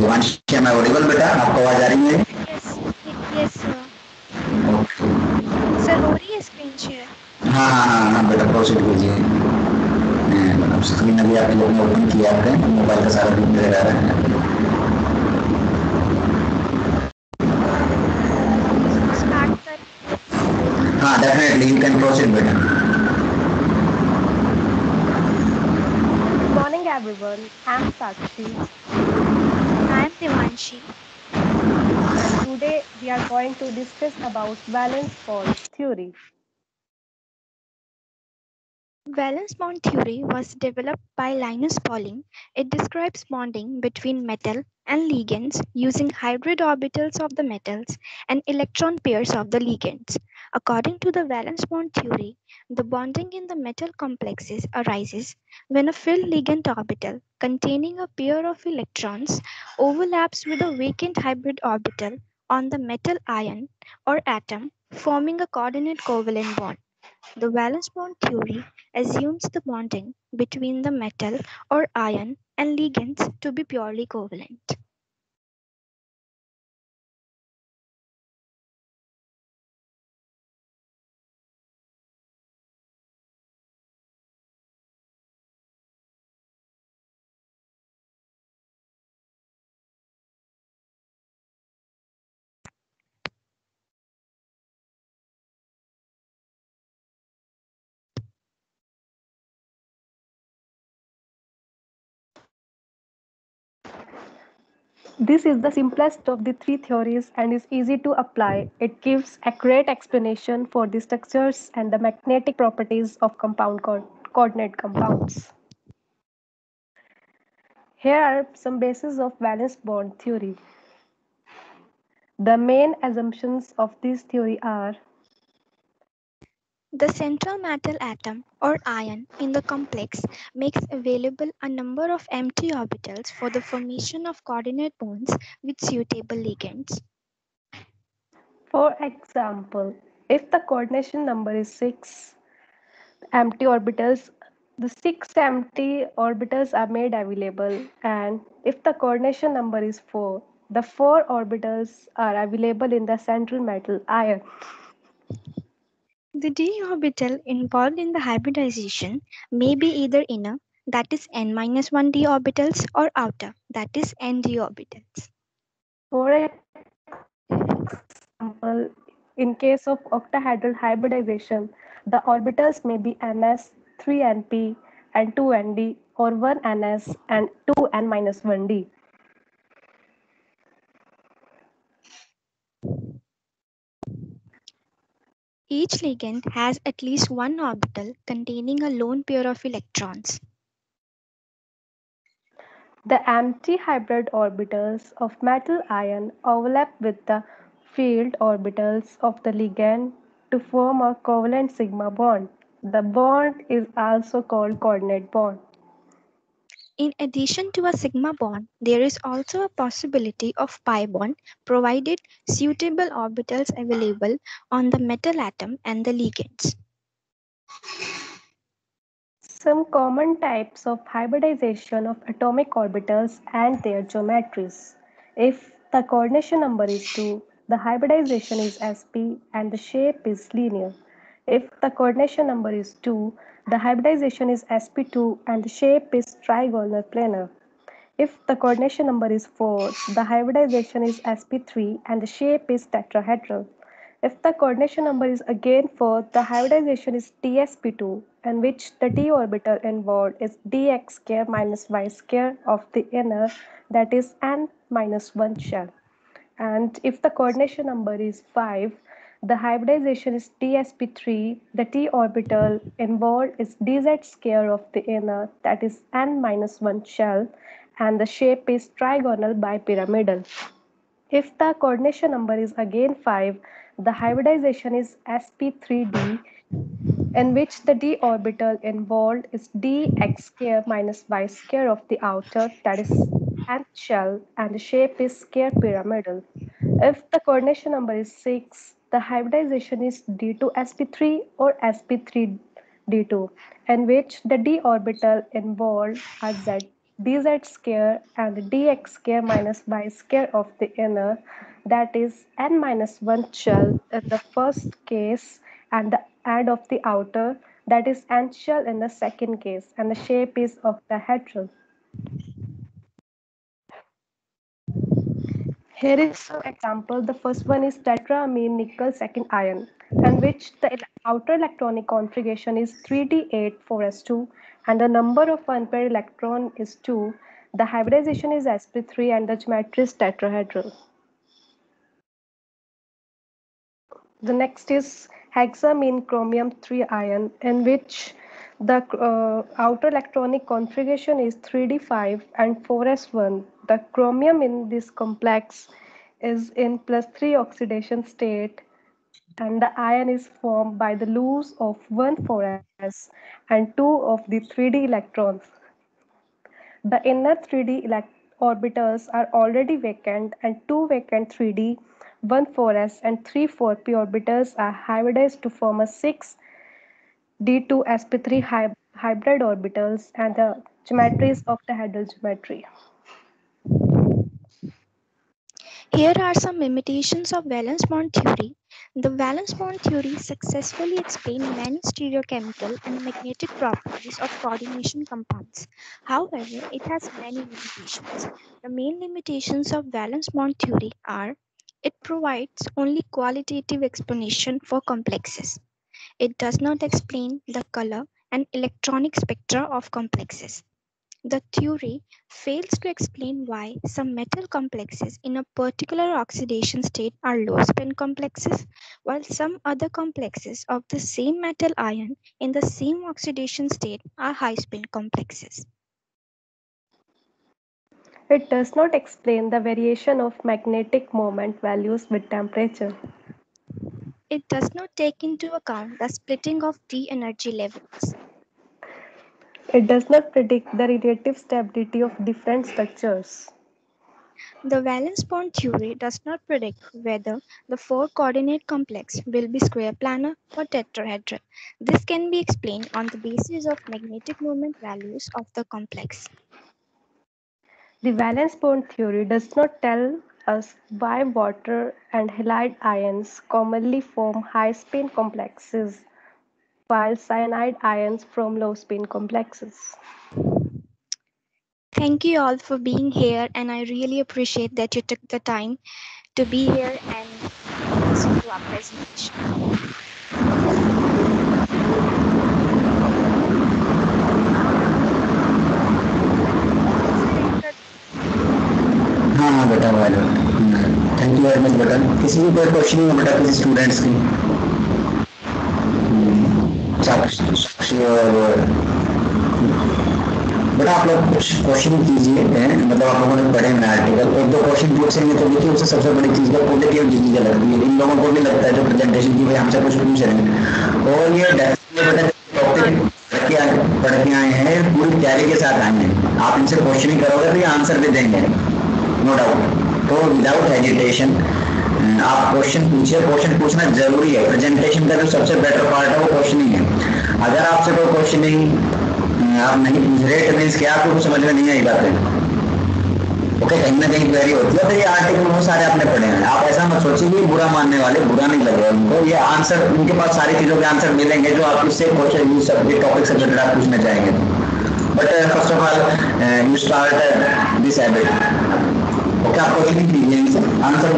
Devanshi, am I audible बेटा? आपको आवाज आ रही है? Yes, sir. ओके। Sir, हो रही है screen share? हाँ हाँ हाँ हाँ बेटा, प्रोसीड कीजिए। अब स्क्रीन अभी आप लोगों ने ओपन किया है, मोबाइल का सारा व्यू नजर आ रहा है। Start कर. हाँ डेफिनेटली यू कैन प्रोसीड बेटा। Good morning, everyone. I'm Sakshi. I am Devanshi. Today, we are going to discuss about valence bond theory. Valence bond theory was developed by Linus Pauling. It describes bonding between metal and ligands using hybrid orbitals of the metals and electron pairs of the ligands. According to the valence bond theory, the bonding in the metal complexes arises when a filled ligand orbital containing a pair of electrons overlaps with a vacant hybrid orbital on the metal ion or atom, forming a coordinate covalent bond. The valence bond theory assumes the bonding between the metal or ion and ligands to be purely covalent. This is the simplest of the three theories and is easy to apply. It gives accurate explanation for the structures and the magnetic properties of coordinate compounds. Here are some bases of valence bond theory. The main assumptions of this theory are: The central metal atom or ion in the complex makes available a number of empty orbitals for the formation of coordinate bonds with suitable ligands. for example, if the coordination number is 6, empty orbitals, the 6 empty orbitals are made available, and if the coordination number is 4, the 4 orbitals are available in the central metal ion. The d orbital involved in the hybridization may be either inner, that is n-1 d orbitals, or outer, that is n d orbitals. For example, in case of octahedral hybridization, the orbitals may be ns, 3np, and 2nd, or 1ns and 2n-1d. Each ligand has at least one orbital containing a lone pair of electrons. The empty hybrid orbitals of metal ion overlap with the field orbitals of the ligand to form a covalent sigma bond. The bond is also called coordinate bond. In addition to a sigma bond, there is also a possibility of pi bond provided suitable orbitals available on the metal atom and the ligands. Some common types of hybridization of atomic orbitals and their geometries. If the coordination number is 2, the hybridization is sp and the shape is linear. If the coordination number is 2, the hybridization is sp2 and the shape is trigonal planar. If the coordination number is 4, the hybridization is sp3 and the shape is tetrahedral. If the coordination number is again 4, the hybridization is tsp2, in which the d orbital involved is dx square minus y square of the inner, that is n minus 1 shell. And if the coordination number is 5, the hybridization is tsp3, the t orbital involved is dz square of the inner, that is n minus 1 shell, and the shape is trigonal bipyramidal. If the coordination number is again 5, the hybridization is sp3d, in which the d orbital involved is dx square minus y square of the outer, that is nth shell, and the shape is square pyramidal. If the coordination number is 6, the hybridization is d2sp3 or sp3d2, in which the d orbital involved are z dz square and dx square minus y square of the inner, that is n minus 1 shell in the first case and of the outer, that is n shell in the second case, and the shape is octahedral. Here is some example. The first one is tetraamine nickel second ion, in which the outer electronic configuration is 3d8 4s2 and the number of unpaired electron is 2. The hybridization is sp3 and the geometry is tetrahedral. The next is hexamine chromium 3 ion, in which the outer electronic configuration is 3d5 and 4s1. The chromium in this complex is in +3 oxidation state, and the ion is formed by the loss of one 4s and two of the 3d electrons. The inner 3d orbitals are already vacant, and two vacant 3d, one 4s and three 4p orbitals are hybridized to form a 6d2sp3 hybrid orbitals, and the geometry is octahedral geometry. Here are some limitations of valence bond theory. The valence bond theory successfully explained many stereochemical and magnetic properties of coordination compounds. However, it has many limitations. The main limitations of valence bond theory are: it provides only qualitative explanation for complexes. It does not explain the color and electronic spectra of complexes. The theory fails to explain why some metal complexes in a particular oxidation state are low-spin complexes, while some other complexes of the same metal ion in the same oxidation state are high-spin complexes. It does not explain the variation of magnetic moment values with temperature. It does not take into account the splitting of d energy levels. It does not predict the relative stability of different structures. The valence bond theory does not predict whether the four-coordinate complex will be square planar or tetrahedral. This can be explained on the basis of magnetic moment values of the complex. The valence bond theory does not tell us why water and halide ions commonly form high-spin complexes, while cyanide ions form low-spin complexes. Thank you all for being here, and I really appreciate that you took the time to be here and listen to our presentation. हाँ बेटा वाले thank you very much बेटा। किसी भी कोई question है बेटा किसी स्टूडेंट्स की? साक्षी और बेटा आप लोग कुछ क्वेश्चन कीजिए, मतलब आप लोगों ने पढ़े हैं आर्टिकल, एक दो क्वेश्चन पूछेंगे तो देखिए उससे सबसे बड़ी चीज है क्वालिटी ऑफ जिंदगी लगती है। इन लोगों को भी लगता है जो प्रेजेंटेशन की भाई हमसे कुछ पूछ रहे हैं, और ये बेटा टॉपिक पढ़ के आए हैं पूरी तैयारी के साथ आए हैं। आप इनसे क्वेश्चन ही करोगे तो ये आंसर भी देंगे नो डाउट। तो विदाउट हेजिटेशन आप क्वेश्चन पूछिए। क्वेश्चन पूछना जरूरी है। प्रेजेंटेशन का जो सबसे बेटर पार्ट है वो क्वेश्चन ही है। अगर आपसे कोई क्वेश्चन नहीं आप नहीं पूछ रहे तो मीन्स क्या आपको कुछ समझ में नहीं आई बात है। ओके, कहीं ना कहीं क्वेरी होती है। तो ये आर्टिकल बहुत सारे आपने पढ़े हैं, आप ऐसा मत सोचिए बुरा मानने वाले, बुरा नहीं लगेगा उनको। ये आंसर उनके पास सारी चीजों के आंसर मिलेंगे जो आप इससे क्वेश्चन ये टॉपिक से रिलेटेड आप पूछना चाहेंगे। But first of all you start this habit. Okay, आप क्वेश्चन कीजिए, आंसर